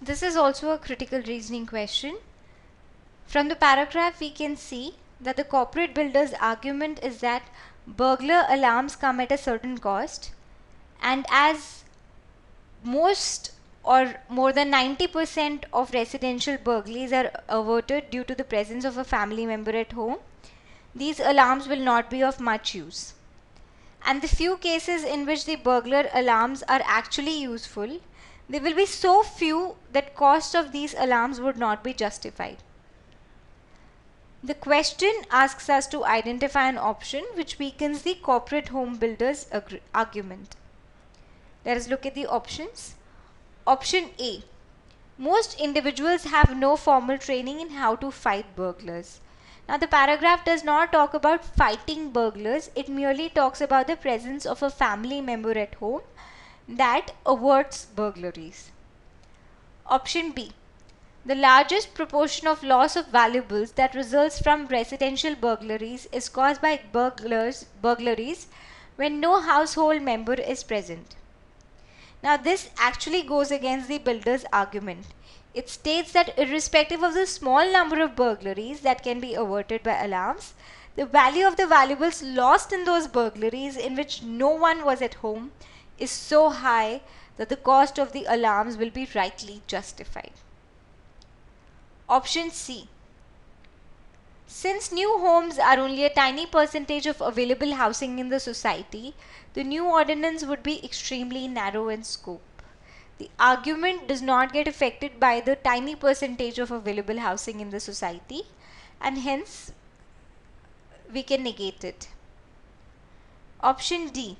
This is also a critical reasoning question. From the paragraph, we can see that the corporate builder's argument is that burglar alarms come at a certain cost, and as most or more than 90% of residential burglaries are averted due to the presence of a family member at home, these alarms will not be of much use. And the few cases in which the burglar alarms are actually useful, they will be so few that cost of these alarms would not be justified. The question asks us to identify an option which weakens the corporate home builder's argument. Let us look at the options. Option A. Most individuals have no formal training in how to fight burglars. Now, the paragraph does not talk about fighting burglars, it merely talks about the presence of a family member at home that averts burglaries. Option B. The largest proportion of loss of valuables that results from residential burglaries is caused by burglaries when no household member is present. Now, this actually goes against the builder's argument. It states that irrespective of the small number of burglaries that can be averted by alarms, the value of the valuables lost in those burglaries in which no one was at home is so high that the cost of the alarms will be rightly justified. Option C. Since new homes are only a tiny percentage of available housing in the society, the new ordinance would be extremely narrow in scope. The argument does not get affected by the tiny percentage of available housing in the society, and hence we can negate it. Option D.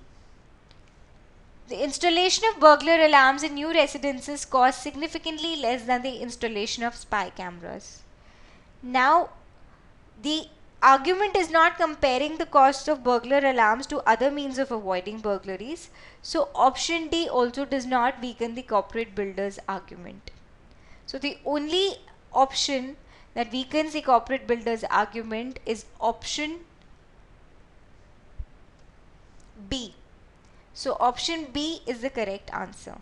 The installation of burglar alarms in new residences costs significantly less than the installation of spy cameras. Now, the argument is not comparing the cost of burglar alarms to other means of avoiding burglaries, so option D also does not weaken the corporate builder's argument. So the only option that weakens the corporate builder's argument is option B. So option B is the correct answer.